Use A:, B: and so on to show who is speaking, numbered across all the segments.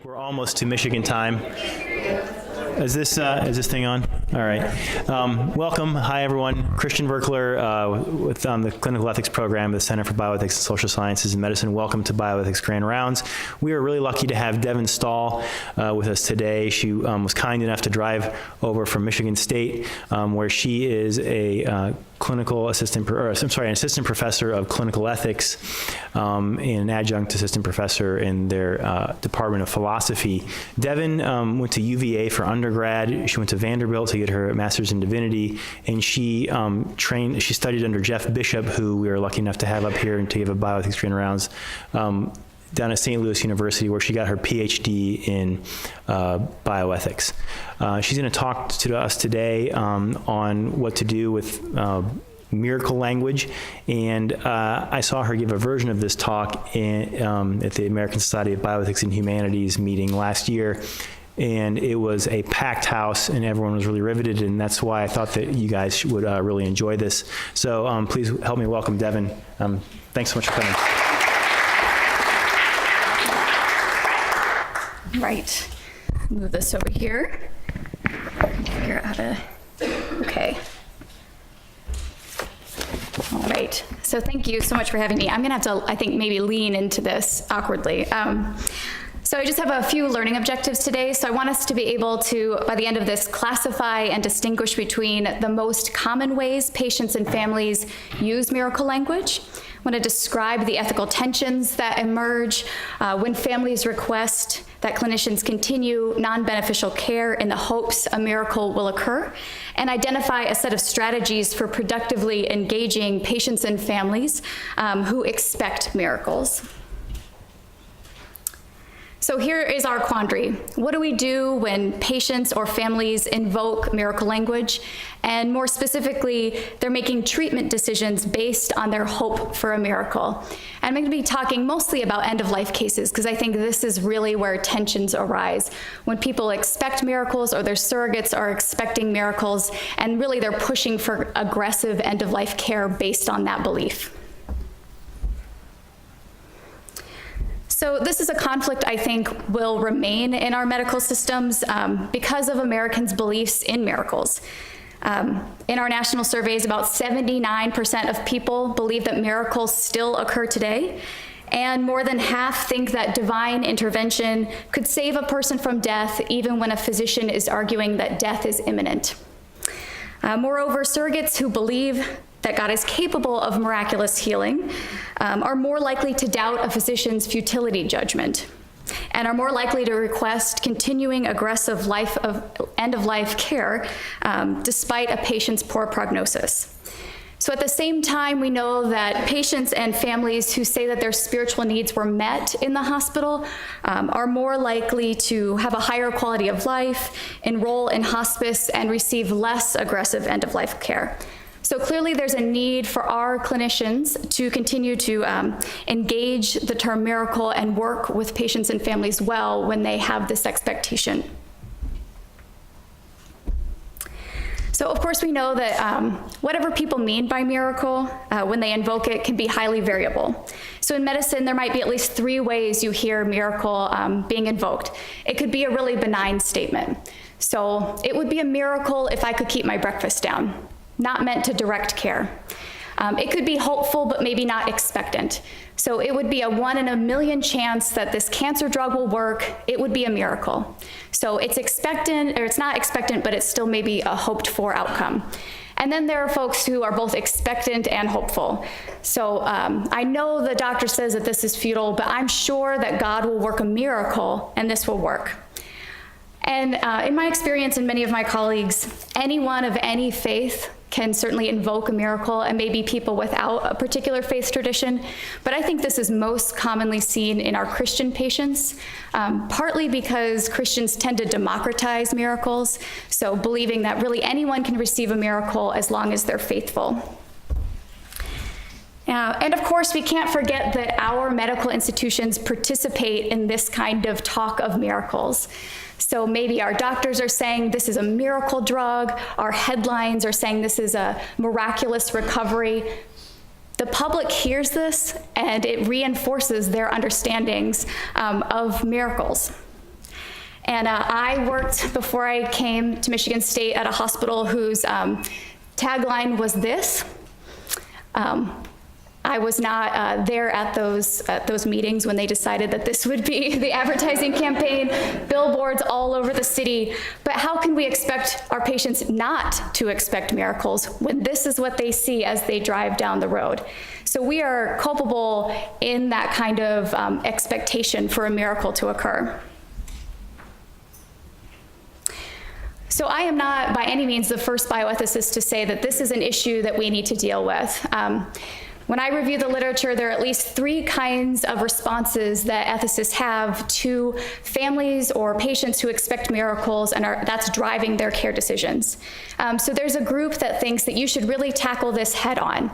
A: We're almost to Michigan time. Is this thing on? All right. Welcome. Hi, everyone. Christian Verkler with the Clinical Ethics Program at the Center for Bioethics and Social Sciences and Medicine. Welcome to Bioethics Grand Rounds. We are really lucky to have Devan Stahl with us today. She was kind enough to drive over from Michigan State, where she is a an assistant professor of clinical ethics and an adjunct assistant professor in their Department of Philosophy. Devan went to UVA for undergrad. She went to Vanderbilt to get her master's in divinity, and she studied under Jeff Bishop, who we are lucky enough to have up here and to give a Bioethics Grand Rounds, down at St. Louis University, where she got her PhD in bioethics. She's going to talk to us today on what to do with miracle language, and I saw her give a version of this talk at the American Society of Bioethics and Humanities meeting last year, and it was a packed house, and everyone was really riveted, and that's why I thought that you guys would really enjoy this. So please help me welcome Devan. Thanks so much for coming.
B: Right, move this over here. Figure out how to, okay. All right, so thank you so much for having me. I'm gonna have to, I think, maybe lean into this awkwardly. So I just have a few learning objectives today. So I want us to be able to, by the end of this, classify and distinguish between the most common ways patients and families use miracle language. I want to describe the ethical tensions that emerge when families request that clinicians continue non-beneficial care in the hopes a miracle will occur, and identify a set of strategies for productively engaging patients and families who expect miracles. So here is our quandary. What do we do when patients or families invoke miracle language? And more specifically, they're making treatment decisions based on their hope for a miracle. And I'm going to be talking mostly about end-of-life cases, because I think this is really where tensions arise. When people expect miracles, or their surrogates are expecting miracles, and really they're pushing for aggressive end-of-life care based on that belief. So this is a conflict I think will remain in our medical systems because of Americans' beliefs in miracles. In our national surveys, about 79% of people believe that miracles still occur today, and more than half think that divine intervention could save a person from death even when a physician is arguing that death is imminent. Moreover, surrogates who believe that God is capable of miraculous healing are more likely to doubt a physician's futility judgment, and are more likely to request continuing aggressive end-of-life care despite a patient's poor prognosis. So at the same time, we know that patients and families who say that their spiritual needs were met in the hospital are more likely to have a higher quality of life, enroll in hospice, and receive less aggressive end-of-life care. So clearly there's a need for our clinicians to continue to engage the term miracle and work with patients and families well when they have this expectation. So of course we know that whatever people mean by miracle when they invoke it can be highly variable. So in medicine, there might be at least 3 ways you hear miracle being invoked. It could be a really benign statement. So it would be a miracle if I could keep my breakfast down. Not meant to direct care. It could be hopeful, but maybe not expectant. So it would be a 1 in a million chance that this cancer drug will work. It would be a miracle. So it's expectant, or it's not expectant, but it's still maybe a hoped for outcome. And then there are folks who are both expectant and hopeful. So I know the doctor says that this is futile, but I'm sure that God will work a miracle and this will work. And in my experience and many of my colleagues, anyone of any faith can certainly invoke a miracle, and maybe people without a particular faith tradition. But I think this is most commonly seen in our Christian patients, partly because Christians tend to democratize miracles, so believing that really anyone can receive a miracle as long as they're faithful. And of course, we can't forget that our medical institutions participate in this kind of talk of miracles. So maybe our doctors are saying this is a miracle drug, our headlines are saying this is a miraculous recovery. The public hears this and it reinforces their understandings of miracles. And I worked, before I came to Michigan State, at a hospital whose tagline was this. I was not there at those meetings when they decided that this would be the advertising campaign, billboards all over the city. But how can we expect our patients not to expect miracles when this is what they see as they drive down the road? So we are culpable in that kind of expectation for a miracle to occur. So I am not by any means the first bioethicist to say that this is an issue that we need to deal with. When I review the literature, there are at least 3 kinds of responses that ethicists have to families or patients who expect miracles, and that's driving their care decisions. So there's a group that thinks that you should really tackle this head on.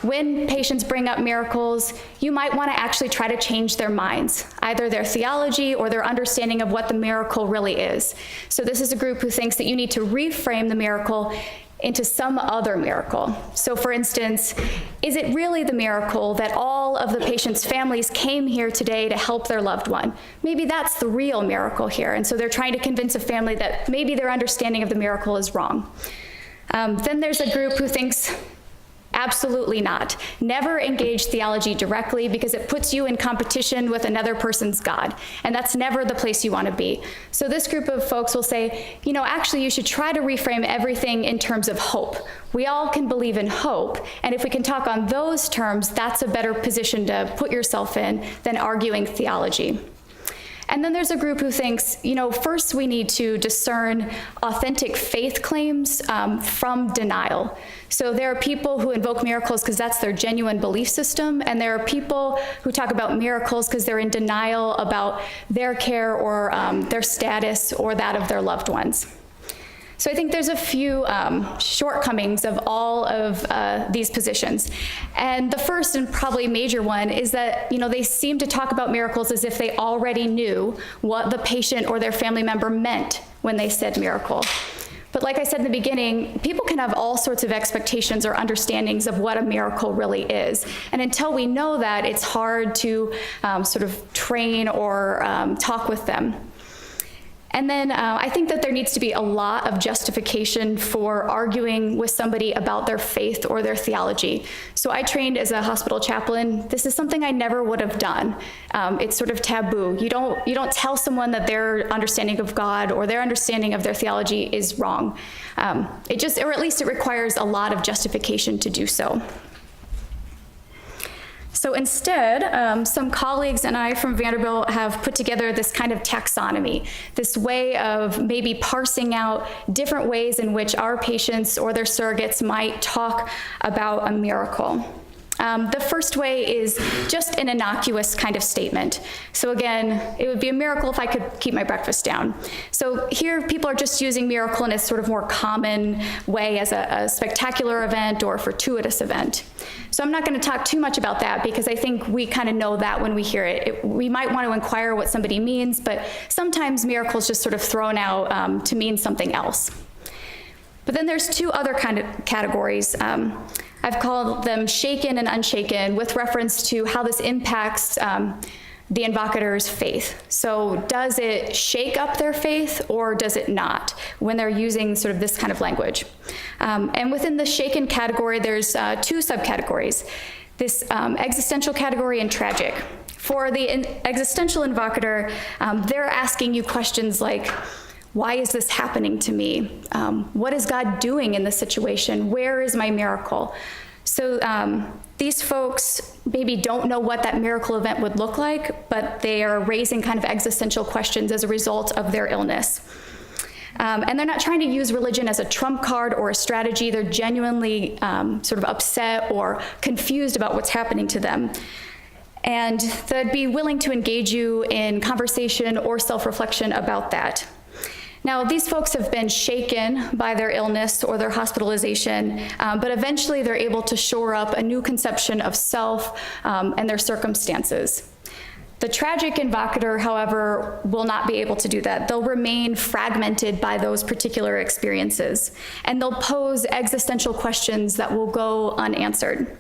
B: When patients bring up miracles, you might want to actually try to change their minds, either their theology or their understanding of what the miracle really is. So this is a group who thinks that you need to reframe the miracle into some other miracle. So for instance, is it really the miracle that all of the patient's families came here today to help their loved one? Maybe that's the real miracle here. And so they're trying to convince a family that maybe their understanding of the miracle is wrong. Then there's a group who thinks, absolutely not. Never engage theology directly because it puts you in competition with another person's God. And that's never the place you want to be. So this group of folks will say, you know, actually you should try to reframe everything in terms of hope. We all can believe in hope. And if we can talk on those terms, that's a better position to put yourself in than arguing theology. And then there's a group who thinks, you know, first we need to discern authentic faith claims from denial. So there are people who invoke miracles because that's their genuine belief system, and there are people who talk about miracles because they're in denial about their care or their status or that of their loved ones. So I think there's a few shortcomings of all of these positions. And the first and probably major one is that, you know, they seem to talk about miracles as if they already knew what the patient or their family member meant when they said miracle. But like I said in the beginning, people can have all sorts of expectations or understandings of what a miracle really is. And until we know that, it's hard to sort of train or talk with them. And then I think that there needs to be a lot of justification for arguing with somebody about their faith or their theology. So I trained as a hospital chaplain. This is something I never would have done. It's sort of taboo. You don't tell someone that their understanding of God or their understanding of their theology is wrong. Or at least it requires a lot of justification to do so. So instead, some colleagues and I from Vanderbilt have put together this kind of taxonomy, this way of maybe parsing out different ways in which our patients or their surrogates might talk about a miracle. The first way is just an innocuous kind of statement. So again, it would be a miracle if I could keep my breakfast down. So here people are just using miracle in a sort of more common way as a spectacular event or fortuitous event. So I'm not going to talk too much about that because I think we kind of know that when we hear it. We might want to inquire what somebody means, but sometimes miracles just sort of thrown out to mean something else. But then there's 2 other kind of categories. I've called them shaken and unshaken with reference to how this impacts the invocator's faith. So does it shake up their faith or does it not when they're using sort of this kind of language? And within the shaken category, there's 2 subcategories, this existential category and tragic. For the existential invocator, they're asking you questions like, why is this happening to me? What is God doing in this situation? Where is my miracle? So these folks maybe don't know what that miracle event would look like, but they are raising kind of existential questions as a result of their illness. And they're not trying to use religion as a trump card or a strategy. They're genuinely sort of upset or confused about what's happening to them. And they'd be willing to engage you in conversation or self-reflection about that. Now, these folks have been shaken by their illness or their hospitalization, but eventually they're able to shore up a new conception of self and their circumstances. The tragic invocator, however, will not be able to do that. They'll remain fragmented by those particular experiences, and they'll pose existential questions that will go unanswered.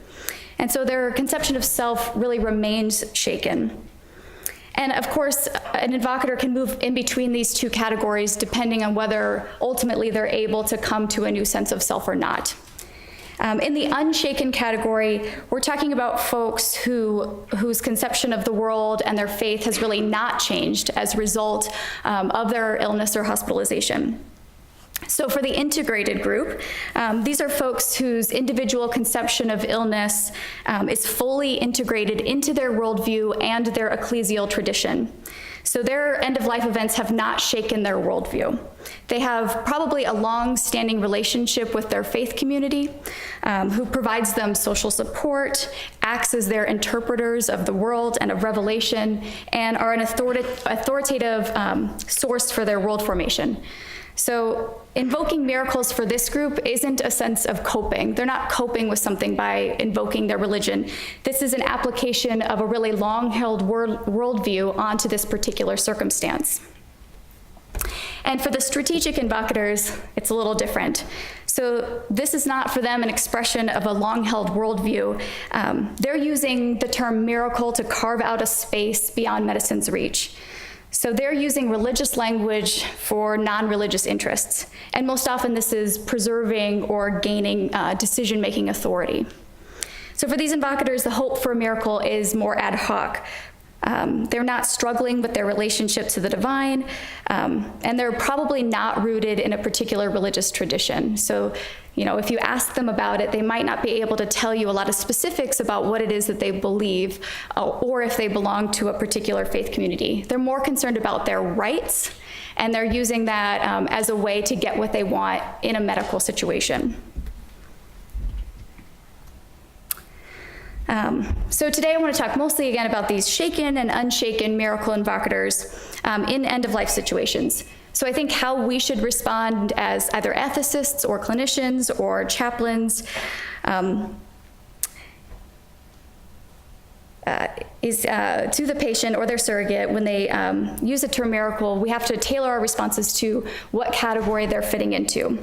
B: And so their conception of self really remains shaken. And of course, an invocator can move in between these two categories depending on whether ultimately they're able to come to a new sense of self or not. In the unshaken category, we're talking about folks whose conception of the world and their faith has really not changed as a result of their illness or hospitalization. So for the integrated group, these are folks whose individual conception of illness is fully integrated into their worldview and their ecclesial tradition. So their end-of-life events have not shaken their worldview. They have probably a long-standing relationship with their faith community, who provides them social support, acts as their interpreters of the world and of revelation, and are an authoritative source for their world formation. So invoking miracles for this group isn't a sense of coping. They're not coping with something by invoking their religion. This is an application of a really long-held worldview onto this particular circumstance. And for the strategic invocators, it's a little different. So this is not for them an expression of a long-held worldview. They're using the term miracle to carve out a space beyond medicine's reach. So they're using religious language for non-religious interests. And most often this is preserving or gaining decision-making authority. So for these invocators, the hope for a miracle is more ad hoc. They're not struggling with their relationship to the divine, and they're probably not rooted in a particular religious tradition. So, if you ask them about it, they might not be able to tell you a lot of specifics about what it is that they believe, or if they belong to a particular faith community. They're more concerned about their rights, and they're using that as a way to get what they want in a medical situation. So today I want to talk mostly again about these shaken and unshaken miracle invocators in end-of-life situations. So I think how we should respond as either ethicists or clinicians or chaplains is to the patient or their surrogate. When they use the term miracle, we have to tailor our responses to what category they're fitting into.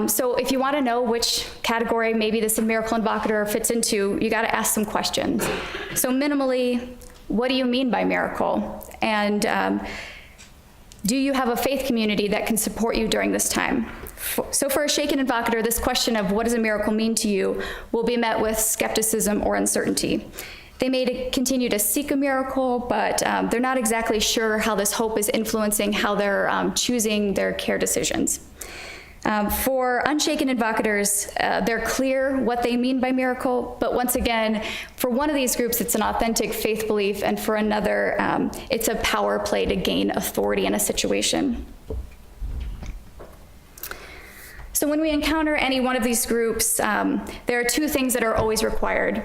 B: So if you want to know which category maybe this miracle invocator fits into, you got to ask some questions. So minimally, what do you mean by miracle? And do you have a faith community that can support you during this time? So for a shaken invocator, this question of what does a miracle mean to you will be met with skepticism or uncertainty. They may continue to seek a miracle, but they're not exactly sure how this hope is influencing how they're choosing their care decisions. For unshaken invocators, they're clear what they mean by miracle, but once again, for one of these groups, it's an authentic faith belief, and for another, it's a power play to gain authority in a situation. So when we encounter any one of these groups, there are two things that are always required: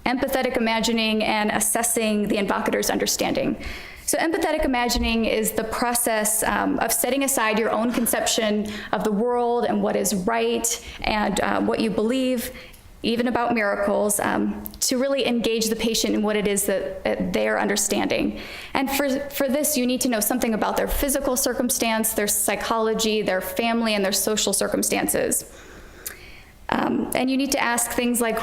B: empathetic imagining and assessing the invocator's understanding. So empathetic imagining is the process of setting aside your own conception of the world and what is right and what you believe, even about miracles, to really engage the patient in what it is that they're understanding. And for this, you need to know something about their physical circumstance, their psychology, their family, and their social circumstances. And you need to ask things like,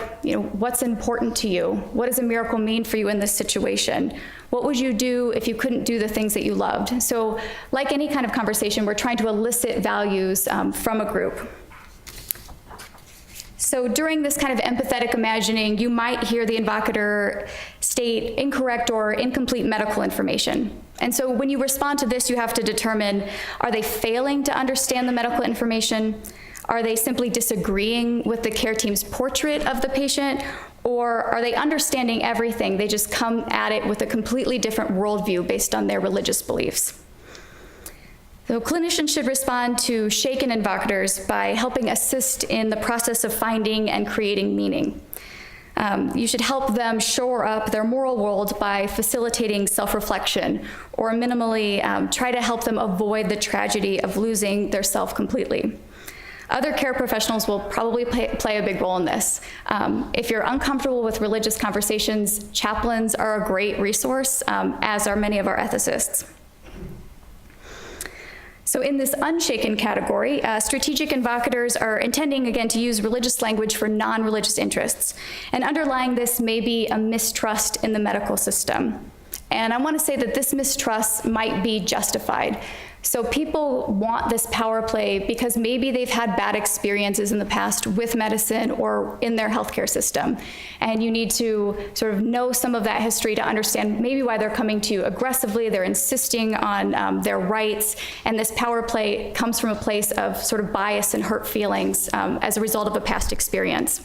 B: what's important to you? What does a miracle mean for you in this situation? What would you do if you couldn't do the things that you loved? So like any kind of conversation, we're trying to elicit values from a group. So during this kind of empathetic imagining, you might hear the invocator state incorrect or incomplete medical information. And so when you respond to this, you have to determine, are they failing to understand the medical information? Are they simply disagreeing with the care team's portrait of the patient? Or are they understanding everything? They just come at it with a completely different worldview based on their religious beliefs. So clinicians should respond to shaken invocators by helping assist in the process of finding and creating meaning. You should help them shore up their moral world by facilitating self-reflection, or minimally try to help them avoid the tragedy of losing their self completely. Other care professionals will probably play a big role in this. If you're uncomfortable with religious conversations, chaplains are a great resource, as are many of our ethicists. So in this unshaken category, strategic invocators are intending, again, to use religious language for non-religious interests. And underlying this may be a mistrust in the medical system. And I want to say that this mistrust might be justified. So people want this power play because maybe they've had bad experiences in the past with medicine or in their healthcare system. And you need to sort of know some of that history to understand maybe why they're coming to you aggressively, they're insisting on their rights, and this power play comes from a place of sort of bias and hurt feelings as a result of a past experience.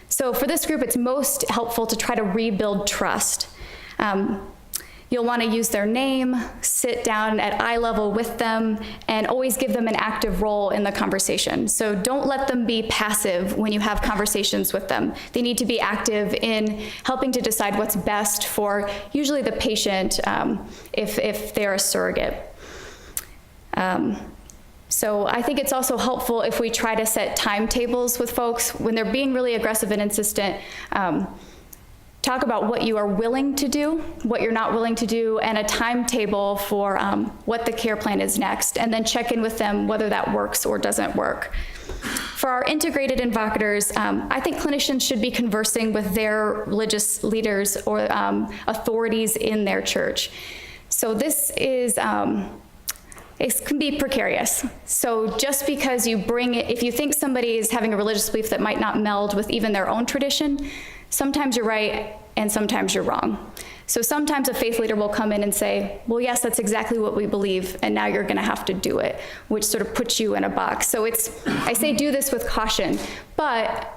B: So for this group, it's most helpful to try to rebuild trust. You'll want to use their name, sit down at eye level with them, and always give them an active role in the conversation. So don't let them be passive when you have conversations with them. They need to be active in helping to decide what's best for usually the patient if they're a surrogate. So I think it's also helpful if we try to set timetables with folks when they're being really aggressive and insistent. Talk about what you are willing to do, what you're not willing to do, and a timetable for what the care plan is next, and then check in with them whether that works or doesn't work. For our integrated invocators, I think clinicians should be conversing with their religious leaders or authorities in their church. So this is, it can be precarious. So just because you bring it, if you think somebody is having a religious belief that might not meld with even their own tradition, sometimes you're right and sometimes you're wrong. So sometimes a faith leader will come in and say, well, yes, that's exactly what we believe, and now you're gonna have to do it, which sort of puts you in a box. So I say do this with caution, but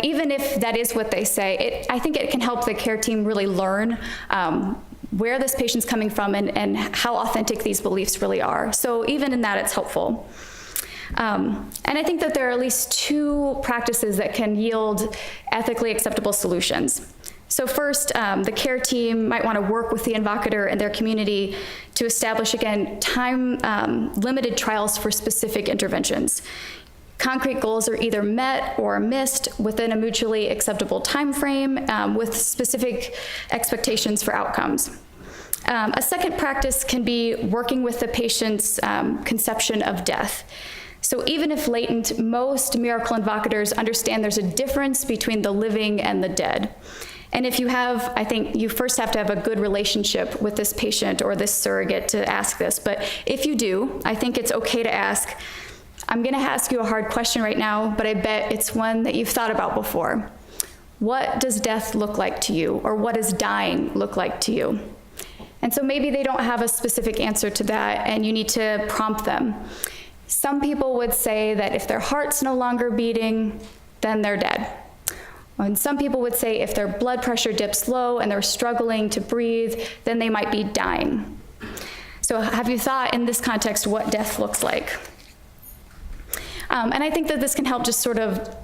B: even if that is what they say, I think it can help the care team really learn where this patient's coming from and how authentic these beliefs really are. So even in that, it's helpful. And I think that there are at least two practices that can yield ethically acceptable solutions. So first, the care team might want to work with the invocator and their community to establish, again, time-limited trials for specific interventions. Concrete goals are either met or missed within a mutually acceptable time frame with specific expectations for outcomes. A second practice can be working with the patient's conception of death. So even if latent, most miracle invocators understand there's a difference between the living and the dead. And if you have, I think you first have to have a good relationship with this patient or this surrogate to ask this. But if you do, I think it's okay to ask, I'm gonna ask you a hard question right now, but I bet it's one that you've thought about before. What does death look like to you? Or what does dying look like to you? And so maybe they don't have a specific answer to that and you need to prompt them. Some people would say that if their heart's no longer beating, then they're dead. And some people would say if their blood pressure dips low and they're struggling to breathe, then they might be dying. So have you thought in this context what death looks like? And I think that this can help just sort of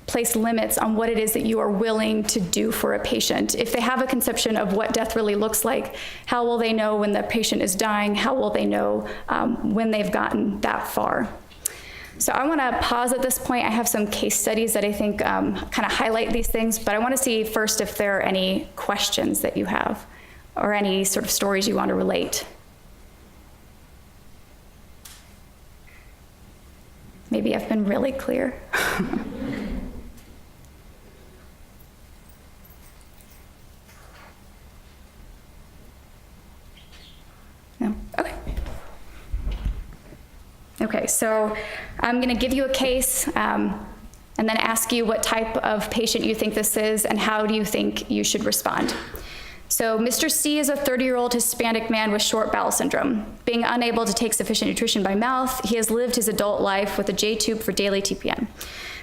B: place limits on what it is that you are willing to do for a patient. If they have a conception of what death really looks like, how will they know when the patient is dying? How will they know when they've gotten that far? So I want to pause at this point. I have some case studies that I think kind of highlight these things, but I want to see first if there are any questions that you have or any sort of stories you want to relate. Maybe I've been really clear. No? Okay. Okay, so I'm going to give you a case and then ask you what type of patient you think this is and how do you think you should respond. So Mr. C is a 30-year-old Hispanic man with short bowel syndrome. Being unable to take sufficient nutrition by mouth, he has lived his adult life with a J-tube for daily TPN.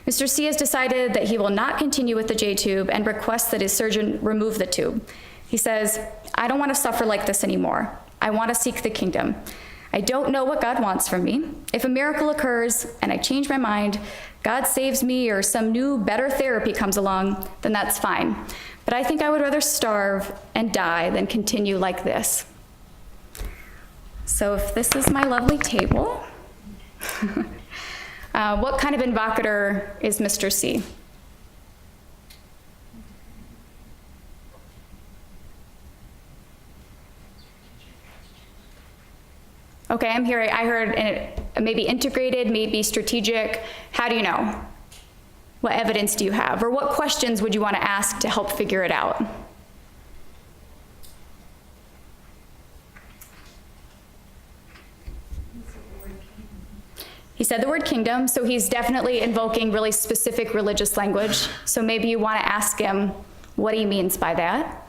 B: Mr. C has decided that he will not continue with the J-tube and requests that his surgeon remove the tube. He says, I don't want to suffer like this anymore. I want to seek the kingdom. I don't know what God wants from me. If a miracle occurs and I change my mind, God saves me or some new, better therapy comes along, then that's fine. But I think I would rather starve and die than continue like this. So if this is my lovely table, what kind of invocator is Mr. C? Okay, I'm hearing, I heard maybe integrated, maybe strategic. How do you know? What evidence do you have? Or what questions would you want to ask to help figure it out? He said the word kingdom, so he's definitely invoking really specific religious language. So maybe you want to ask him what he means by that.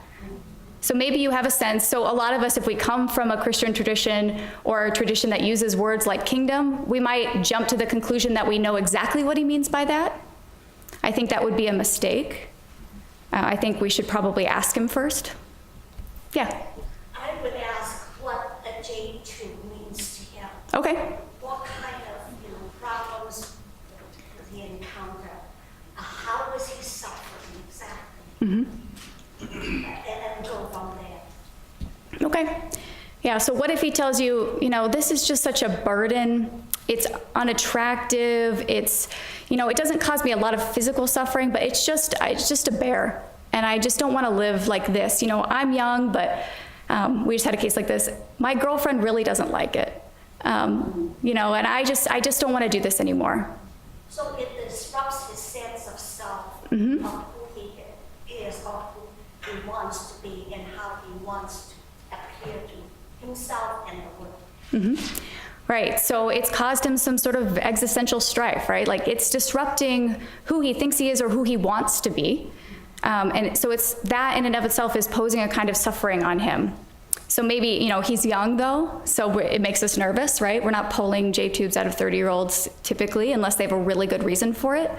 B: So maybe you have a sense. So a lot of us, if we come from a Christian tradition or a tradition that uses words like kingdom, we might jump to the conclusion that we know exactly what he means by that. I think that would be a mistake. I think we should probably ask him first. Yeah.
C: I would ask what a J2 means to him.
B: Okay.
C: What kind of problems does he encounter? How was he suffering exactly? And go from there.
B: Okay. Yeah, so what if he tells you, this is just such a burden, it's unattractive, it's, it doesn't cause me a lot of physical suffering, but it's just a bear, and I just don't want to live like this. I'm young, but we just had a case like this. My girlfriend really doesn't like it, and I just don't want to do this anymore.
C: So it disrupts his sense of self, of who he is, or who he wants to be, and how he wants to appear to himself and the world.
B: Right, so it's caused him some sort of existential strife, right? Like it's disrupting who he thinks he is or who he wants to be. And so it's that in and of itself is posing a kind of suffering on him. So maybe, he's young though, so it makes us nervous, right? We're not pulling J-tubes out of 30-year-olds typically, unless they have a really good reason for it.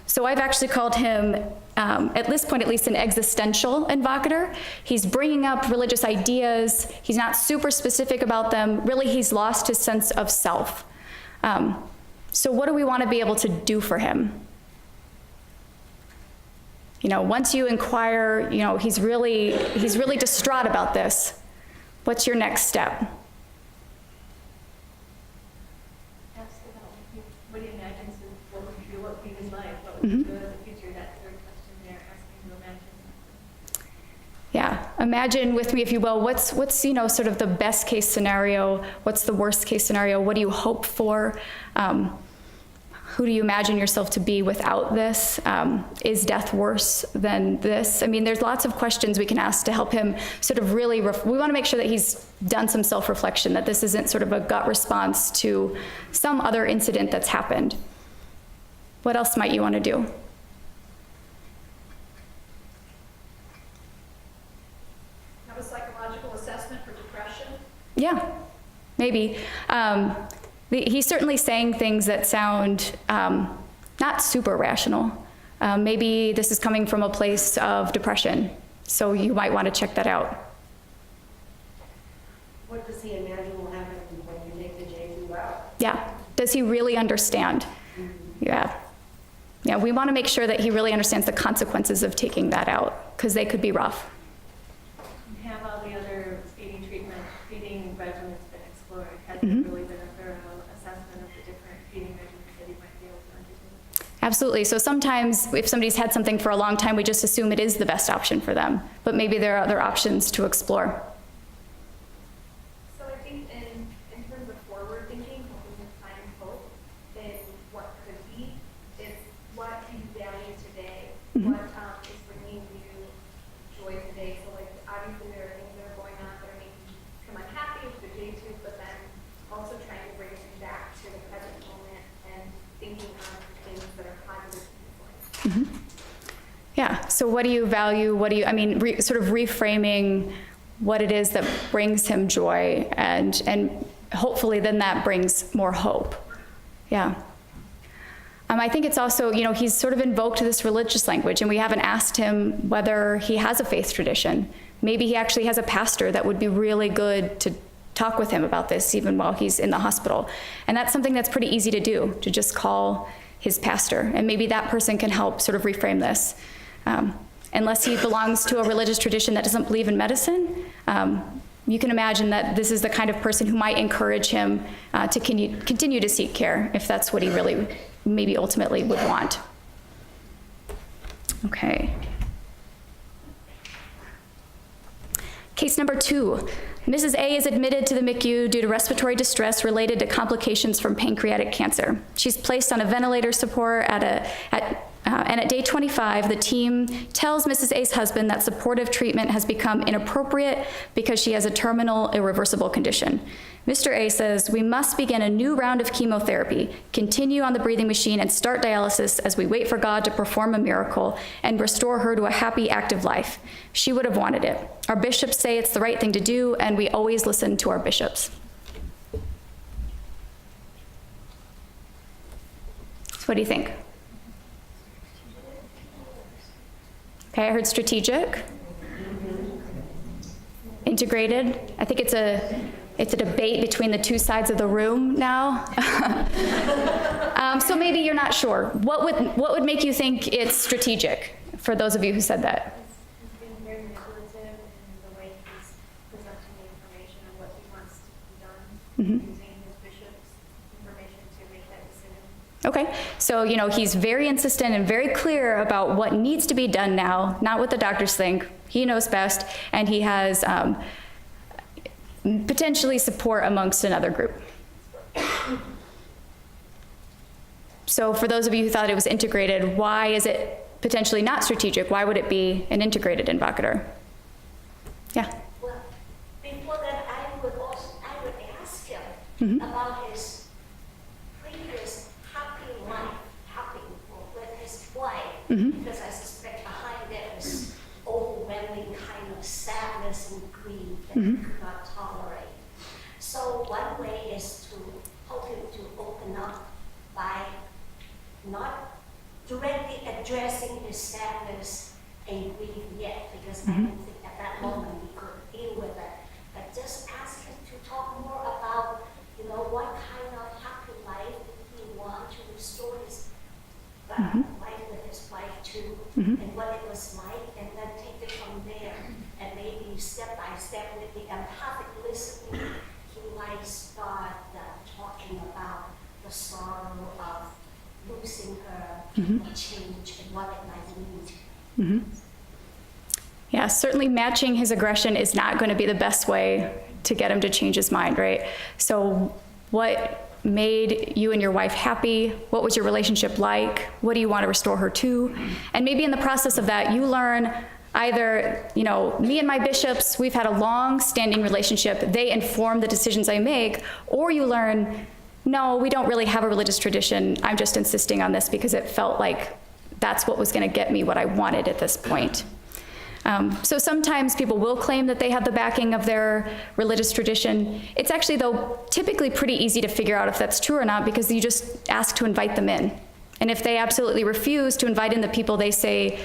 B: So I've actually called him, at this point at least, an existential invocator. He's bringing up religious ideas. He's not super specific about them. Really, he's lost his sense of self. So what do we want to be able to do for him? Once you inquire, he's really distraught about this. What's your next step?
D: Ask about what he imagines what would be his life, what would be good in the future. That third question there, asking to imagine.
B: Yeah, imagine with me, if you will, what's sort of the best case scenario? What's the worst case scenario? What do you hope for? Who do you imagine yourself to be without this? Is death worse than this? I mean, there's lots of questions we can ask to help him sort of really, we want to make sure that he's done some self-reflection, that this isn't sort of a gut response to some other incident that's happened. What else might you want to do?
E: Have a psychological assessment for depression?
B: Yeah, maybe. He's certainly saying things that sound not super rational. Maybe this is coming from a place of depression, so you might want to check that out.
F: What does he imagine will happen when you take the J2 out?
B: Yeah, does he really understand? Yeah. Yeah, we want to make sure that he really understands the consequences of taking that out, because they could be rough.
D: And have all the other feeding regimens been explored? Has there really been a thorough assessment of the different feeding regimens that he might be able to undertake?
B: Absolutely. So sometimes if somebody's had something for a long time, we just assume it is the best option for them. But maybe there are other options to explore.
E: So I think in terms of forward thinking, hoping to find hope in what could be, it's what you value today, what is bringing you joy today. So like obviously there are things that are going on that are making you become unhappy with the J2, but then also trying to bring you back to the present moment and thinking on things that are positive in your life.
B: Yeah, so what do you value? Sort of reframing what it is that brings him joy, and hopefully then that brings more hope. Yeah. I think it's also, he's sort of invoked this religious language, and we haven't asked him whether he has a faith tradition. Maybe he actually has a pastor that would be really good to talk with him about this even while he's in the hospital. And that's something that's pretty easy to do, to just call his pastor. And maybe that person can help sort of reframe this. Unless he belongs to a religious tradition that doesn't believe in medicine, you can imagine that this is the kind of person who might encourage him to continue to seek care if that's what he really maybe ultimately would want. Okay. Case number 2. Mrs. A is admitted to the MICU due to respiratory distress related to complications from pancreatic cancer. She's placed on a ventilator support at And at day 25, the team tells Mrs. A's husband that supportive treatment has become inappropriate because she has a terminal, irreversible condition. Mr. A says, "We must begin a new round of chemotherapy, continue on the breathing machine, and start dialysis as we wait for God to perform a miracle and restore her to a happy, active life. She would have wanted it. Our bishops say it's the right thing to do, and we always listen to our bishops." So what do you think? Okay, I heard strategic. Integrated. I think it's a debate between the two sides of the room now. So maybe you're not sure. What would make you think it's strategic, for those of you who said that?
E: He's been very manipulative in the way he's presenting the information and what he wants to be done, using his bishop's information to make that decision.
B: Okay, so he's very insistent and very clear about what needs to be done now, not what the doctors think. He knows best, and he has potentially support amongst another group. So for those of you who thought it was integrated, why is it potentially not strategic? Why would it be an integrated invocator? Yeah.
C: Well, before that, I would ask him about his previous happy life, with his wife, because I suspect behind that was overwhelming kind of sadness and grief that he could not tolerate. So one way is to help him to open up by not directly addressing his sadness and grief yet, because I don't think at that moment he could deal with it. But just ask him to talk more about, what kind of happy life he wants to restore his life with his wife too, and what it was like, and then take it from there, and maybe step by step with the empathic listening, he might start talking about the sorrow of losing her, the change, and what it might mean.
B: Yeah, certainly matching his aggression is not going to be the best way to get him to change his mind, right? So what made you and your wife happy? What was your relationship like? What do you want to restore her to? And maybe in the process of that, you learn either, me and my bishops, we've had a long-standing relationship. They inform the decisions I make. Or you learn, no, we don't really have a religious tradition. I'm just insisting on this because it felt like that's what was going to get me what I wanted at this point. So sometimes people will claim that they have the backing of their religious tradition. It's actually, though, typically pretty easy to figure out if that's true or not, because you just ask to invite them in. And if they absolutely refuse to invite in the people they say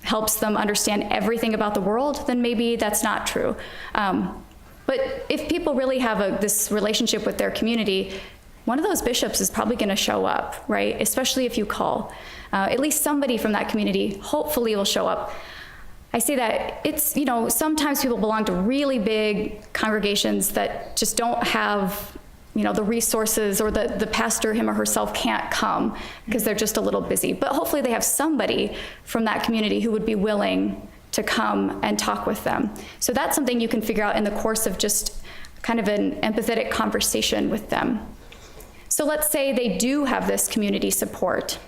B: helps them understand everything about the world, then maybe that's not true. But if people really have this relationship with their community, one of those bishops is probably going to show up, right? Especially if you call. At least somebody from that community hopefully will show up. I say that it's, sometimes people belong to really big congregations that just don't have, the resources, or the pastor, him or herself, can't come because they're just a little busy. But hopefully they have somebody from that community who would be willing to come and talk with them. So that's something you can figure out in the course of just kind of an empathetic conversation with them. So let's say they do have this community support.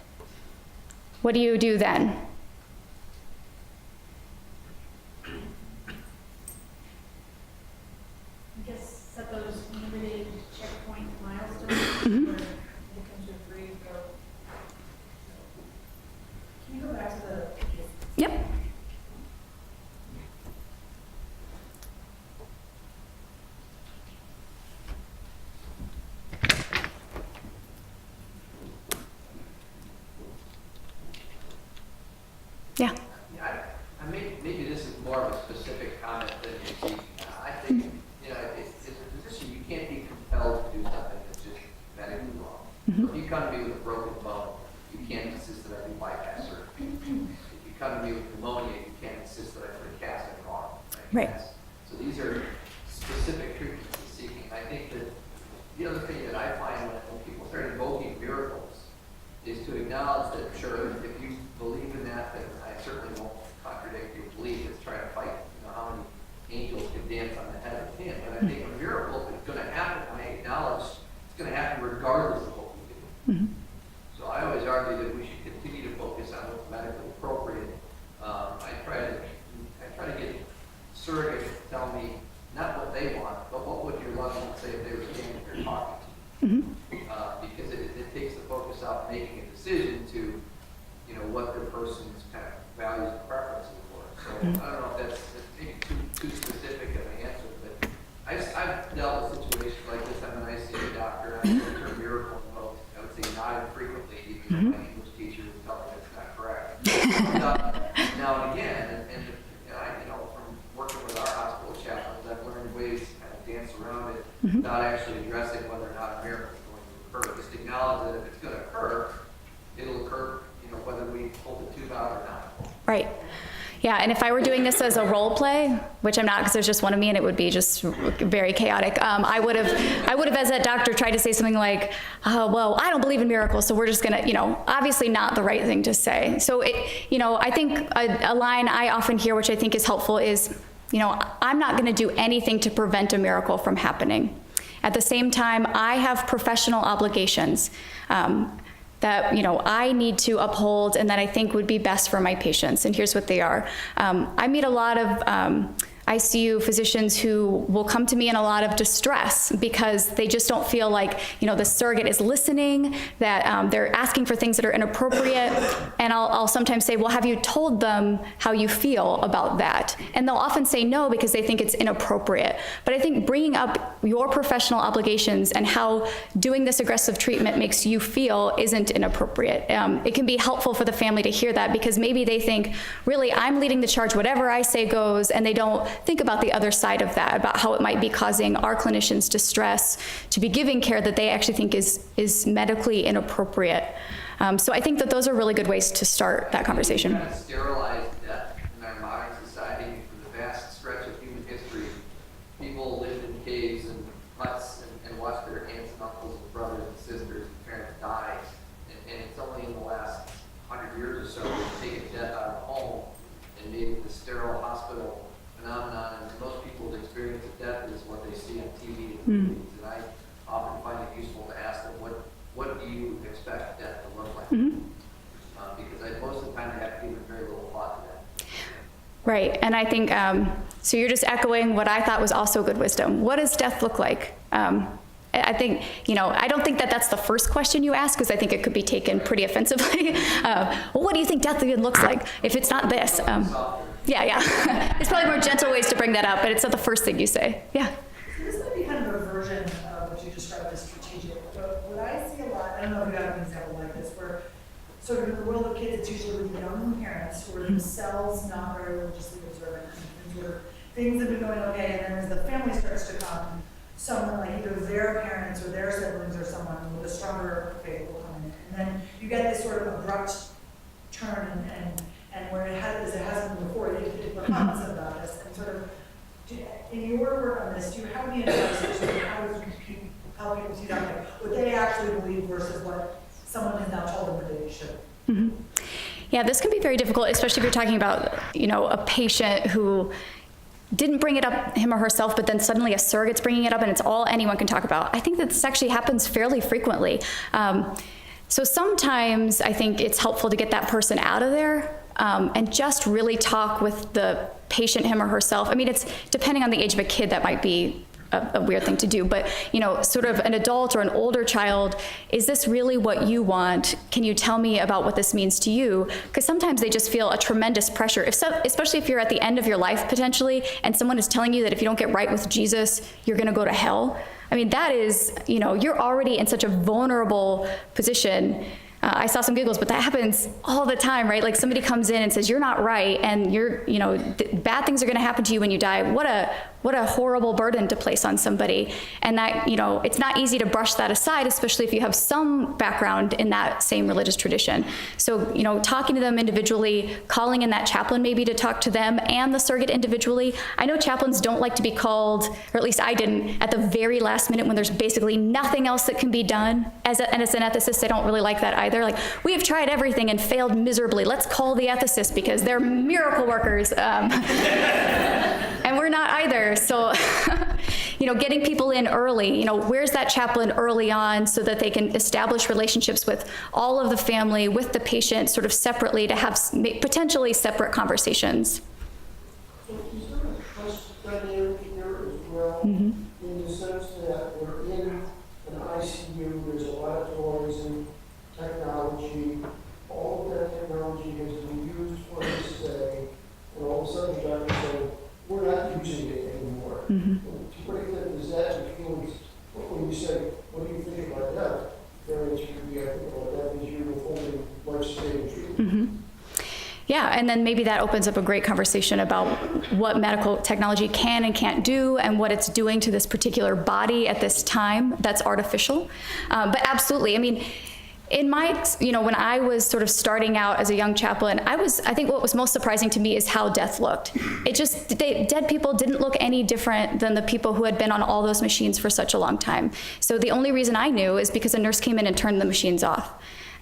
B: What do you do then?
F: Set those limited checkpoint milestones where they come to agree. Can you go back to the?
B: Yep. Yeah.
G: Maybe this is more of a specific comment than you see. I think, it's a position you can't be compelled to do something that's just medically wrong. So if you come to me with a broken bone, you can't insist that I do bypass surgery. If you come to me with pneumonia, you can't insist that I put a cast in your arm.
B: Right.
G: So these are specific treatments he's seeking. I think that the other thing that I find when people start invoking miracles is to acknowledge that, sure, if you believe in that, then I certainly won't contradict your belief. It's trying to fight, how many angels can dance on the head of a pin. But I think a miracle, if it's going to happen, I acknowledge it's going to happen regardless of what we do. So I always argue that we should continue to focus on say if they were standing here talking to you. Because it takes the focus out of making a decision to, you know, what the person's kind of values and preferences were. So I don't know if that's maybe too specific of an answer, but I've dealt with situations like this. I mean, I see a doctor, I see the term miracle invoked. I would say not infrequently, even though my English teacher would tell me that's not correct. Now and again, and you know, from working with our hospital chaplains, I've learned ways to kind of dance around it without actually addressing whether or not a miracle is going to occur. Just acknowledge that if it's going to occur, it'll occur, you know, whether we pull the tube out or not.
B: Right. Yeah, and if I were doing this as a role play, which I'm not because there's just one of me and it would be just very chaotic, I would have as that doctor tried to say something like, oh, well, I don't believe in miracles, so we're just gonna, you know, obviously not the right thing to say. So, you know, I think a line I often hear, which I think is helpful, is, you know, I'm not gonna do anything to prevent a miracle from happening. At the same time, I have professional obligations that, you know, I need to uphold and that I think would be best for my patients. And here's what they are. I meet a lot of ICU physicians who will come to me in a lot of distress because they just don't feel like, you know, the surrogate is listening, that they're asking for things that are inappropriate. And I'll sometimes say, well, have you told them how you feel about that? And they'll often say no because they think it's inappropriate. But I think bringing up your professional obligations and how doing this aggressive treatment makes you feel isn't inappropriate. It can be helpful for the family to hear that because maybe they think, really, I'm leading the charge, whatever I say goes, and they don't think about the other side of that, about how it might be causing our clinicians distress to be giving care that they actually think is medically inappropriate. So I think that those are really good ways to start that conversation.
G: Kind of sterilized death in our modern society for the vast stretch of human history. People lived in caves and huts and watched their aunts and uncles and brothers and sisters and parents die. And it's only in the last 100 years or so that we've taken death out of the home and made it the sterile hospital phenomenon, and most people's experience of death is what they see on TV and movies. And I often find it useful to ask them, what do you expect death to look like? Because most of the time they have given very little thought to that.
B: Right, and I think, so you're just echoing what I thought was also good wisdom. What does death look like? I think, you know, I don't think that that's the first question you ask because I think it could be taken pretty offensively. Well, what do you think death even looks like if it's not this? Yeah. There's probably more gentle ways to bring that up, but it's not the first thing you say. Yeah.
F: So this might be kind of a version of what you described as strategic, but what I see a lot, I don't know if you have an example like this, where sort of in the world of kids, it's usually with young parents who are themselves not very religiously observant, and sort of things have been going okay, and then as the family starts to come, someone like either their parents or their siblings or someone with a stronger faith will come in. And then you get this sort of abrupt turn and where it hasn't been before, it becomes about this. And sort of, in your work on this, do you have any advice to sort of how people see that, like what they actually believe versus what someone has now told them that they should?
B: Yeah, this can be very difficult, especially if you're talking about, you know, a patient who didn't bring it up him or herself, but then suddenly a surrogate's bringing it up and it's all anyone can talk about. I think that this actually happens fairly frequently. So sometimes I think it's helpful to get that person out of there and just really talk with the patient, him or herself. I mean, it's depending on the age of a kid, that might be a weird thing to do, but, you know, sort of an adult or an older child, is this really what you want? Can you tell me about what this means to you? Because sometimes they just feel a tremendous pressure, especially if you're at the end of your life potentially, and someone is telling you that if you don't get right with Jesus, you're gonna go to hell. I mean, that is, you know, you're already in such a vulnerable position. I saw some giggles, but that happens all the time, right? Like somebody comes in and says, you're not right, and you're, you know, bad things are gonna happen to you when you die. What a horrible burden to place on somebody. And that, you know, it's not easy to brush that aside, especially if you have some background in that same religious tradition. So, you know, talking to them individually, calling in that chaplain maybe to talk to them and the surrogate individually. I know chaplains don't like to be called, or at least I didn't, at the very last minute when there's basically nothing else that can be done. And as an ethicist, I don't really like that either. Like, we have tried everything and failed miserably. Let's call the ethicists because they're miracle workers. And we're not either. So, you know, getting people in early, you know, where's that chaplain early on so that they can establish relationships with all of the family, with the patient, sort of separately to have potentially separate conversations.
H: So is there a trust dynamic here as well, in the sense that when you're in an ICU, there's a lot of toys and technology. All of that technology has been used for us today, and all of a sudden the doctor said, we're not using it anymore.
B: Mm-hmm.
H: To what extent does that influence, when you say, what do you think about that? Very interesting, I think about that, because you're withholding life-saving treatment.
B: Mm-hmm. Yeah, and then maybe that opens up a great conversation about what medical technology can and can't do and what it's doing to this particular body at this time that's artificial. But absolutely, I mean, in my, when I was sort of starting out as a young chaplain, I think what was most surprising to me is how death looked. Dead people didn't look any different than the people who had been on all those machines for such a long time. So the only reason I knew is because a nurse came in and turned the machines off.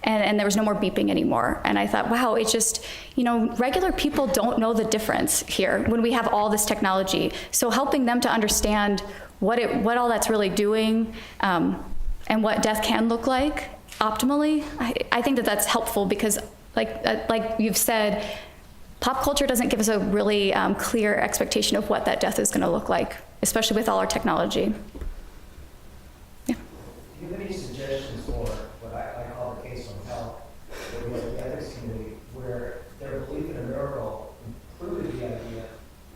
B: And there was no more beeping anymore. And I thought, wow, it's just, regular people don't know the difference here when we have all this technology. So helping them to understand what all that's really doing and what death can look like optimally, I think that's helpful because like you've said, pop culture doesn't give us a really clear expectation of what that death is gonna look like, especially with all our technology. Yeah.
I: Do you have any suggestions for what I call the case on health, where we have the ethics committee, where their belief in a miracle included the idea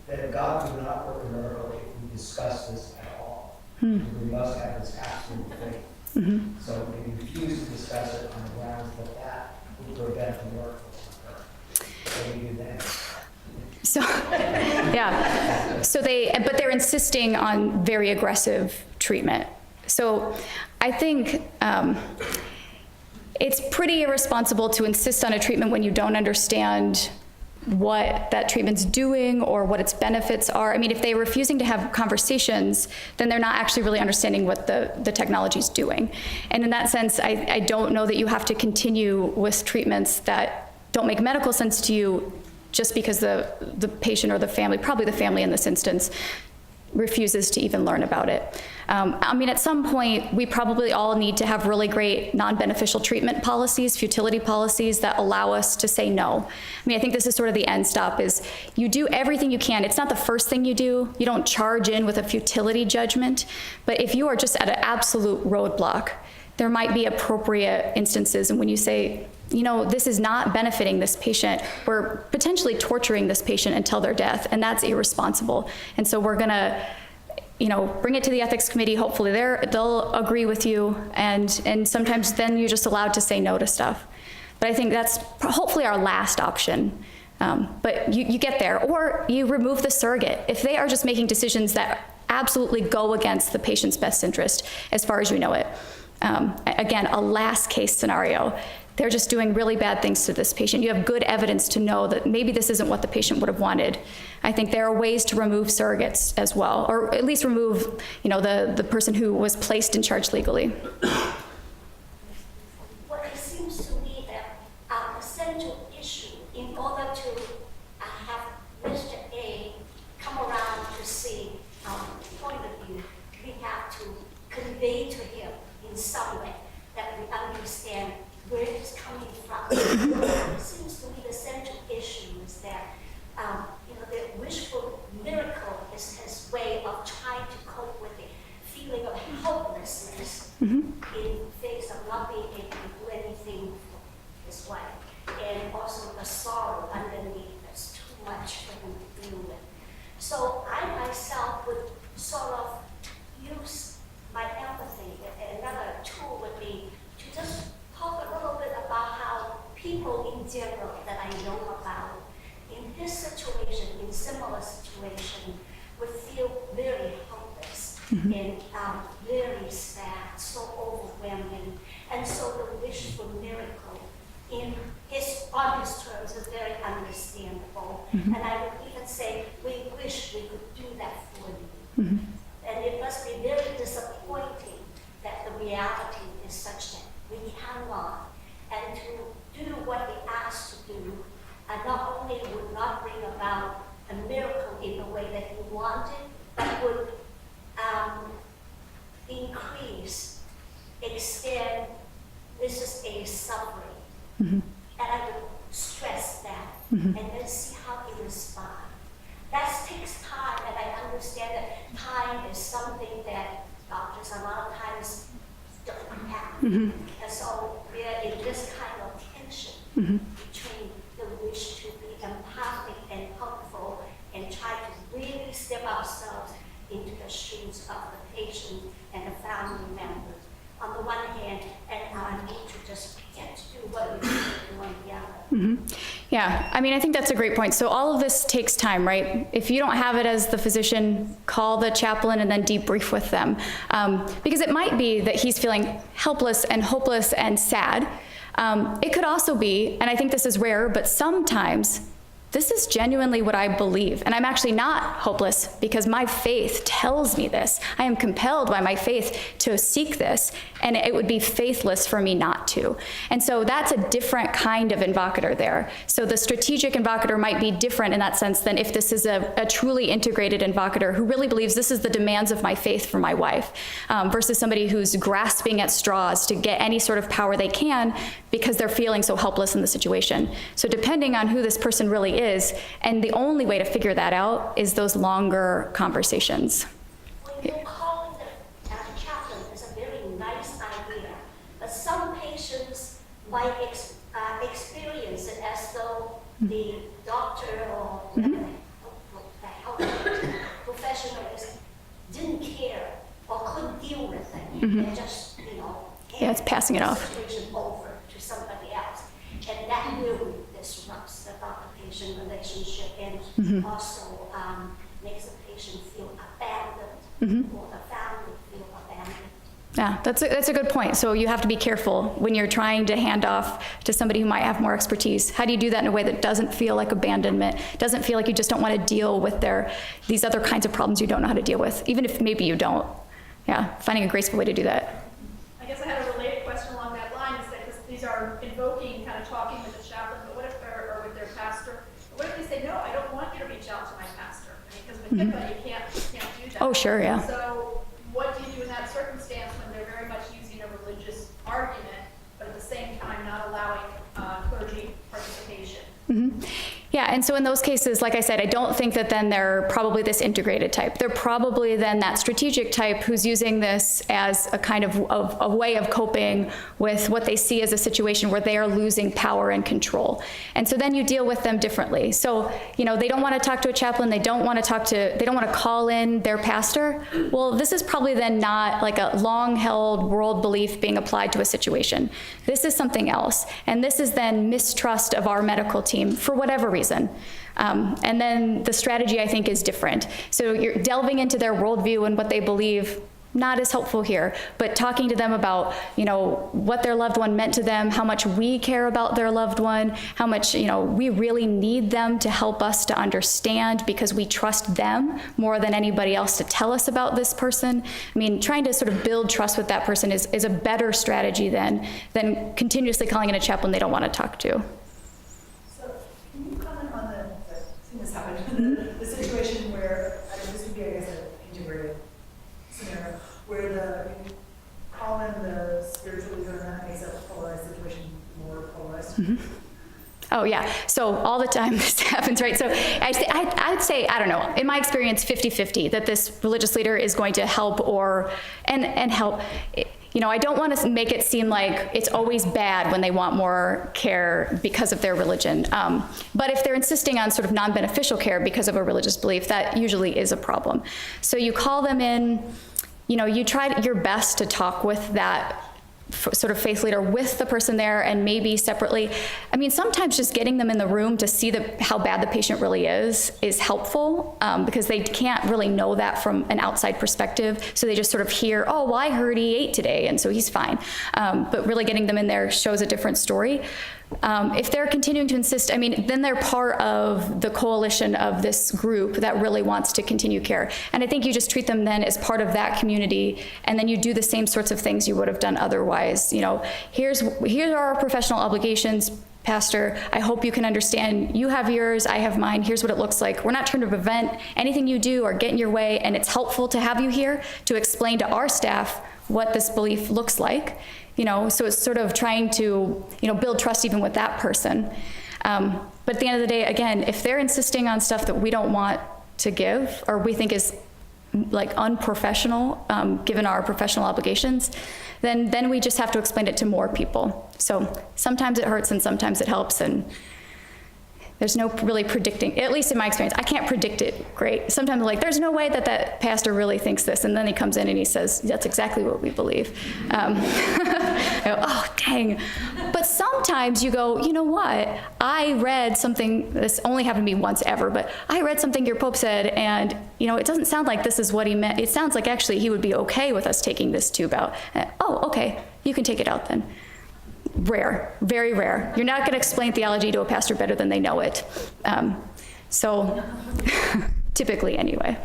I: that if God would not work a miracle if we discuss this at all? We must have this absolute faith.
B: Mm-hmm.
I: So we refuse to discuss it on the grounds that would prevent the miracle from occurring. What do you do then?
B: So, yeah. But they're insisting on very aggressive treatment. So I think it's pretty irresponsible to insist on a treatment when you don't understand what that treatment's doing or what its benefits are. I mean, if they're refusing to have conversations, then they're not actually really understanding what the technology's doing. And in that sense, I don't know that you have to continue with treatments that don't make medical sense to you just because the patient or the family, probably the family in this instance, refuses to even learn about it. I mean, at some point, we probably all need to have really great non-beneficial treatment policies, futility policies that allow us to say no. I mean, I think this is sort of the end stop is you do everything you can. It's not the first thing you do. You don't charge in with a futility judgment. But if you are just at an absolute roadblock, there might be appropriate instances and when you say, this is not benefiting this patient. We're potentially torturing this patient until their death, and that's irresponsible. And so we're gonna, bring it to the ethics committee. Hopefully they'll agree with you, and sometimes then you're just allowed to say no to stuff. But I think that's hopefully our last option. But you get there, or you remove the surrogate. If they are just making decisions that absolutely go against the patient's best interest, as far as you know it. Again, a last case scenario. They're just doing really bad things to this patient. You have good evidence to know that maybe this isn't what the patient would have wanted. I think there are ways to remove surrogates as well, or at least remove, the person who was placed in charge legally.
C: Well, it seems to me that the central issue, in order to have Mr. A come around to see our point of view, we have to convey to him in some way that we understand where it's coming from. It seems to me the central issue is that, the wishful miracle is his way of trying to cope with the feeling of helplessness in face of not being able to do anything for his wife, and also the sorrow underneath that's too much for him to deal with. So I myself would sort of use my empathy. Another tool would be to just talk a little bit about how people in general that I know about in this situation, in similar situation, would feel very helpless and very sad, so overwhelming. And so the wish for miracle on his terms is very understandable. And I would even say, we wish we could do that for you. And it must be very disappointing that the reality is such that we cannot, and to do what we asked to do, not only would not bring about a miracle in the way that he wanted, but would increase, extend Mrs. A's suffering. And I would stress that, and then see how he responds. That takes time, and I understand that time is something that doctors a lot of others don't have. And so we're in this kind of tension between the wish to be empathic and helpful and try to really step ourselves into the shoes of the patient and the family members on the one hand, and our need to just get to do what we need to do on the other.
B: Yeah, I mean, I think that's a great point. So all of this takes time, right? If you don't have it as the physician, call the chaplain and then debrief with them. Because it might be that he's feeling helpless and hopeless and sad. It could also be, and I think this is rare, but sometimes this is genuinely what I believe. And I'm actually not hopeless because my faith tells me this. I am compelled by my faith to seek this, and it would be faithless for me not to. And so that's a different kind of invocator there. So the strategic invocator might be different in that sense than if this is a truly integrated invocator who really believes this is the demands of my faith for my wife, versus somebody who's grasping at straws to get any sort of power they can because they're feeling so helpless in the situation. So depending on who this person really is, and the only way to figure that out is those longer conversations.
C: When you call the chaplain, it's a very nice idea, but some patients might experience it as though the doctor or the health professionals didn't care or couldn't deal with it. They just,
B: Yeah, it's passing it
C: hand
B: off.
C: the situation over to somebody else. And that really disrupts the doctor-patient relationship and also makes the patient feel abandoned or the family feel abandoned.
B: Yeah, that's a good point. So you have to be careful when you're trying to hand off to somebody who might have more expertise. How do you do that in a way that doesn't feel like abandonment, doesn't feel like you just don't want to deal with these other kinds of problems you don't know how to deal with, even if maybe you don't. Yeah, finding a graceful way to do that.
E: I guess I had a related question along that line, is that 'cause these are invoking, kind of talking with the chaplain, but what if they're, or with their pastor, but what if they say, no, I don't want you to reach out to my pastor? I mean, because with HIPAA, you can't do that.
B: Oh, sure, yeah.
E: So what do you do in that circumstance when they're very much using a religious argument, but at the same time not allowing clergy participation?
B: Yeah, and so in those cases, like I said, I don't think that then they're probably this integrated type. They're probably then that strategic type who's using this as a kind of a way of coping with what they see as a situation where they are losing power and control. And so then you deal with them differently. So, they don't want to talk to a chaplain, they don't want to call in their pastor. Well, this is probably then not like a long-held world belief being applied to a situation. This is something else. And this is then mistrust of our medical team for whatever reason. And then the strategy, I think, is different. So you're delving into their worldview and what they believe, not as helpful here, but talking to them about, what their loved one meant to them, how much we care about their loved one, how much, we really need them to help us to understand because we trust them more than anybody else to tell us about this person. I mean, trying to sort of build trust with that person is a better strategy than continuously calling in a chaplain they don't want to talk to.
F: Can you comment on I've seen this happen, the situation where, this would be, I guess, an integrated scenario, where you call in the spiritual leader and that makes a polarized situation more polarized?
B: Oh, yeah. So all the time this happens, right? So I'd say, I don't know, in my experience, 50-50, that this religious leader is going to help and help. I don't want to make it seem like it's always bad when they want more care because of their religion. But if they're insisting on sort of non-beneficial care because of a religious belief, that usually is a problem. So you call them in, you try your best to talk with that sort of faith leader with the person there and maybe separately. I mean, sometimes just getting them in the room to see how bad the patient really is helpful because they can't really know that from an outside perspective. So they just sort of hear, oh, well, I heard he ate today and so he's fine. But really getting them in there shows a different story. If they're continuing to insist, then they're part of the coalition of this group that really wants to continue care. And I think you just treat them then as part of that community, and then you do the same sorts of things you would have done otherwise. Here are our professional obligations, Pastor. I hope you can understand. You have yours, I have mine. Here's what it looks like. We're not trying to prevent anything you do or get in your way, and it's helpful to have you here to explain to our staff what this belief looks like. So it's sort of trying to, build trust even with that person. But at the end of the day, again, if they're insisting on stuff that we don't want to give or we think is like unprofessional, given our professional obligations, then we just have to explain it to more people. So sometimes it hurts and sometimes it helps, and there's no really predicting, at least in my experience, I can't predict it great. Sometimes I'm like, there's no way that that pastor really thinks this, and then he comes in and he says, that's exactly what we believe. I go, oh, dang. But sometimes you go, you know what? I read something, this only happened to me once ever, but I read something your Pope said, and it doesn't sound like this is what he meant. It sounds like actually he would be okay with us taking this tube out. Oh, okay, you can take it out then. Rare, very rare. You're not going to explain theology to a pastor better than they know it. So typically anyway.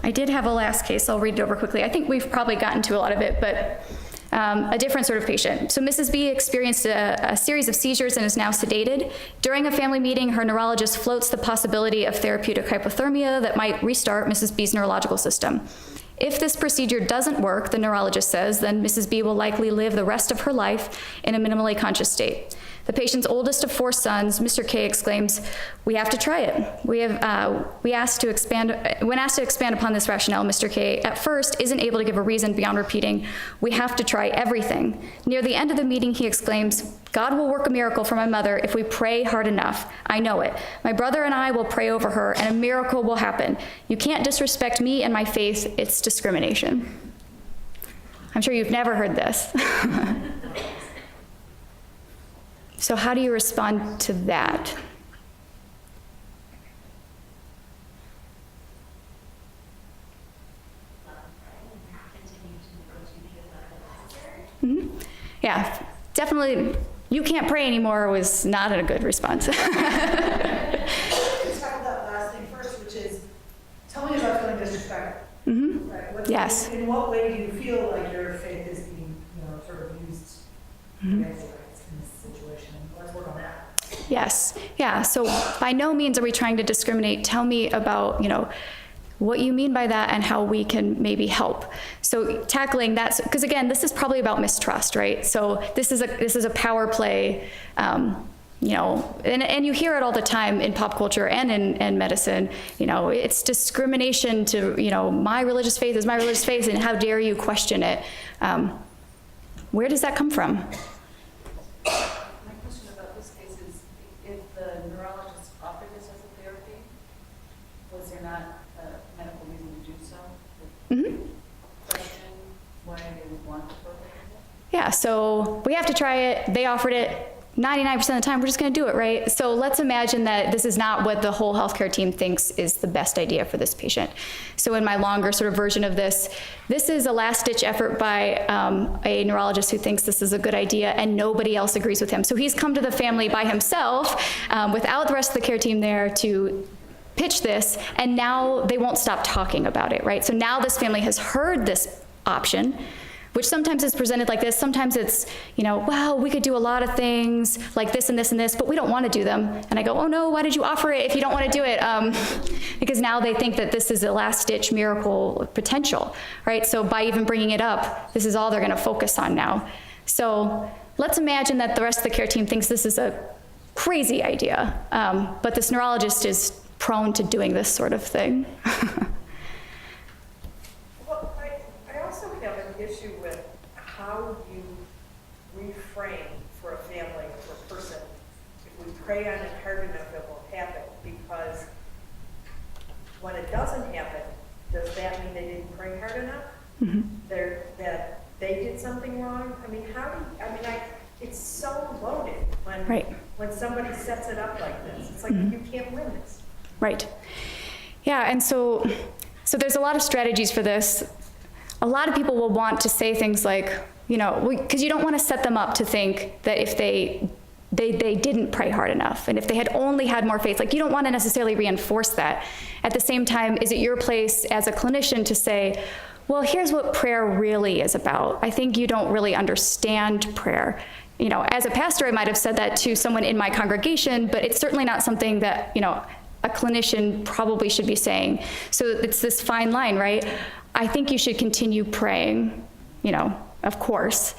B: I did have a last case. I'll read it over quickly. I think we've probably gotten to a lot of it, but a different sort of patient. So Mrs. B experienced a series of seizures and is now sedated. During a family meeting, her neurologist floats the possibility of therapeutic hypothermia that might restart Mrs. B's neurological system. If this procedure doesn't work, the neurologist says, then Mrs. B will likely live the rest of her life in a minimally conscious state. The patient's oldest of 4 sons, Mr. K, exclaims, "We have to try it." When asked to expand upon this rationale, Mr. K at first isn't able to give a reason beyond repeating, "We have to try everything." Near the end of the meeting, he exclaims, "God will work a miracle for my mother if we pray hard enough. I know it. My brother and I will pray over her, and a miracle will happen. You can't disrespect me and my faith. It's discrimination." I'm sure you've never heard this. So how do you respond to that? Mm-hmm. Yeah, definitely. You can't pray anymore was not a good response.
F: Let's tackle that last thing first, which is, tell me about feeling disrespected.
B: Mm-hmm.
F: Right?
B: Yes.
F: In what way do you feel like your faith is being, sort of used against you in this situation? Let's work on that.
B: Yes. Yeah. So by no means are we trying to discriminate. Tell me about, what you mean by that and how we can maybe help. So tackling that, because again, this is probably about mistrust, right? So this is a power play, and you hear it all the time in pop culture and in medicine. It's discrimination to, my religious faith is my religious faith, and how dare you question it? Where does that come from?
J: My question about this case is, if the neurologist offered this as a therapy, was there not a medical reason to do so?
B: Mm-hmm.
J: Question why they would want the program?
B: Yeah, so we have to try it. They offered it. 99% of the time, we're just going to do it, right? So let's imagine that this is not what the whole healthcare team thinks is the best idea for this patient. So in my longer sort of version of this is a last-ditch effort by a neurologist who thinks this is a good idea, and nobody else agrees with him. So he's come to the family by himself, without the rest of the care team there, to pitch this, and now they won't stop talking about it, right? So now this family has heard this option, which sometimes is presented like this. Sometimes it's, well, we could do a lot of things like this and this and this, but we don't want to do them. And I go, oh no, why did you offer it if you don't want to do it? Because now they think that this is a last-ditch miracle potential, right? So by even bringing it up, this is all they're going to focus on now. So let's imagine that the rest of the care team thinks this is a crazy idea, but this neurologist is prone to doing this sort of thing.
K: I also have an issue with how you reframe for a family, for a person. If we pray on it hard enough, it will happen. Because when it doesn't happen, does that mean they didn't pray hard enough?
B: Mm-hmm.
K: That they did something wrong? I mean, it's so loaded when somebody sets it up like this. It's like, you can't win this.
B: Right. Yeah, and so there's a lot of strategies for this. A lot of people will want to say things like, because you don't want to set them up to think that if they didn't pray hard enough, and if they had only had more faith, you don't want to necessarily reinforce that. At the same time, is it your place as a clinician to say, well, here's what prayer really is about. I think you don't really understand prayer. As a pastor, I might have said that to someone in my congregation, but it's certainly not something that, a clinician probably should be saying. So it's this fine line, right? I think you should continue praying, of course.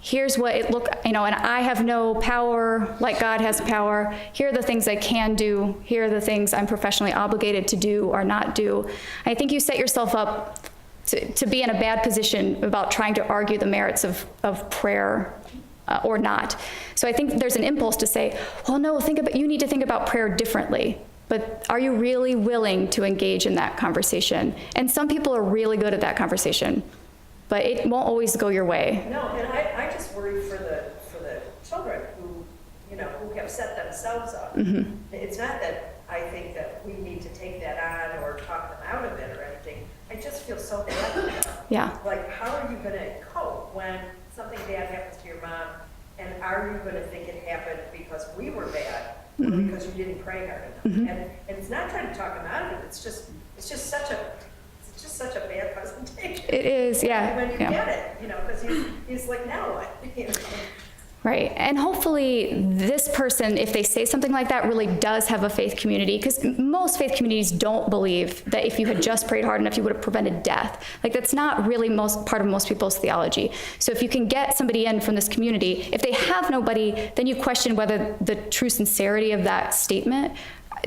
B: here's what it and I have no power like God has power. Here are the things I can do. Here are the things I'm professionally obligated to do or not do. I think you set yourself up to be in a bad position about trying to argue the merits of prayer or not. So I think there's an impulse to say, well, no, you need to think about prayer differently. But are you really willing to engage in that conversation? And some people are really good at that conversation, but it won't always go your way.
K: No, and I just worry for the children who, who have set themselves up.
B: Mm-hmm.
K: It's not that I think that we need to take that on or talk them out of it or anything. I just feel so bad for them.
B: Yeah.
K: Like, how are you going to cope when something bad happens to your mom? And are you going to think it happened because we were bad or because you didn't pray hard enough?
B: Mm-hmm.
K: And it's not trying to talk them out of it. It's just such a bad presentation.
B: It is, yeah.
K: When you
B: yeah.
K: get it, because he's like, now what?
B: Right, and hopefully this person, if they say something like that, really does have a faith community, because most faith communities don't believe that if you had just prayed hard enough, you would have prevented death. Like, that's not really part of most people's theology. So if you can get somebody in from this community, if they have nobody, then you question whether the true sincerity of that statement.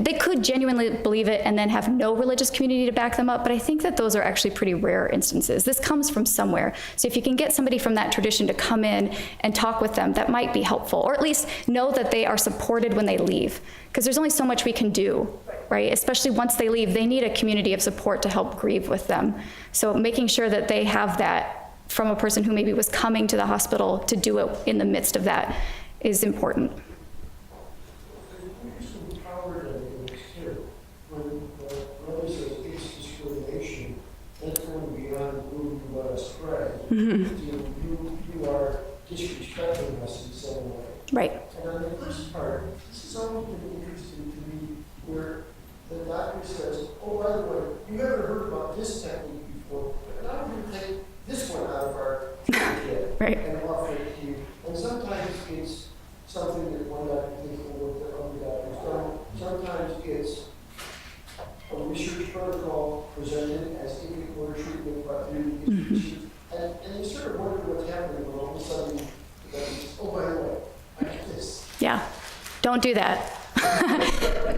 B: They could genuinely believe it and then have no religious community to back them up, but I think that those are actually pretty rare instances. This comes from somewhere. So if you can get somebody from that tradition to come in and talk with them, that might be helpful, or at least know that they are supported when they leave, because there's only so much we can do, right? Especially once they leave, they need a community of support to help grieve with them. So making sure that they have that from a person who maybe was coming to the hospital to do it in the midst of that is important.
H: You are disrespecting us in some way.
B: Right.
H: And on the first part, this is something interesting to me, where the doctor says, oh, by the way, you ever heard about this technique before? And I'm going to take this one out of our toolkit
B: Right.
H: and offer it to you. And sometimes it's something that one doctor thinks will work that other doctors don't. Sometimes it's a research protocol presented as if it were treatment, but really is research. And you sort of wonder what's happening when all of a sudden, oh, by the way, I get this.
B: Yeah, don't do that.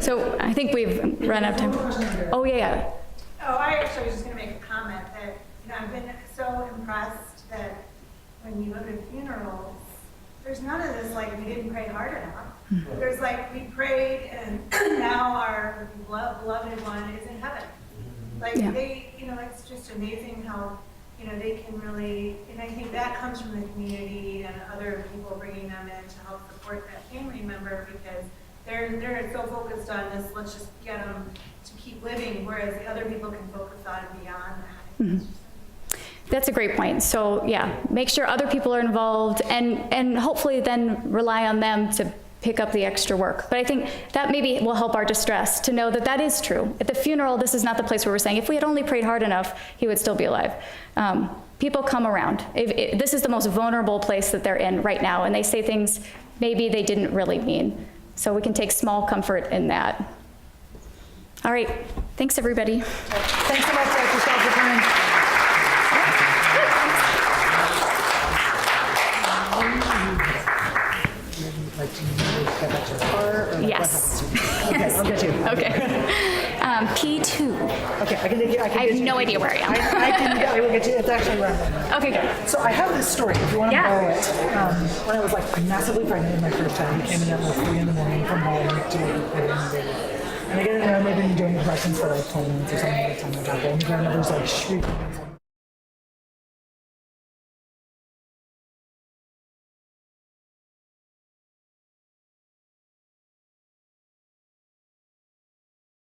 B: So I think we've run out of time. Oh, yeah.
L: Oh, I actually was just going to make a comment that, I've been so impressed that when you go to funerals, there's none of this like we didn't pray hard enough.
B: Mm-hmm.
L: There's like we prayed and now our beloved one is in heaven. Like they, it's just amazing how, they can really, and I think that comes from the community and other people bringing them in to help support that family member, because they're so focused on this, let's just get them to keep living, whereas the other people can focus on beyond that.
B: Mm-hmm. That's a great point. So yeah, make sure other people are involved and hopefully then rely on them to pick up the extra work. But I think that maybe will help our distress to know that that is true. At the funeral, this is not the place where we're saying, if we had only prayed hard enough, he would still be alive. People come around. This is the most vulnerable place that they're in right now, and they say things maybe they didn't really mean. So we can take small comfort in that. All right, thanks everybody.
F: Thanks so much, Dr. Stahl, for coming.
B: Yes.
F: Okay, I'll get you.
B: Okay. P2.
F: Okay, I can
B: I have no idea where I am.
F: I will get you. It's actually around there.
B: Okay, good.
F: So I have this story, if you want to
B: Yeah.
F: borrow it. When I was like massively pregnant with my first child, he came in at like 3 in the morning from home to and I get in there, and they've been doing impressions for like 20 minutes or something by the time I got there. And the grandmother's like shrieking.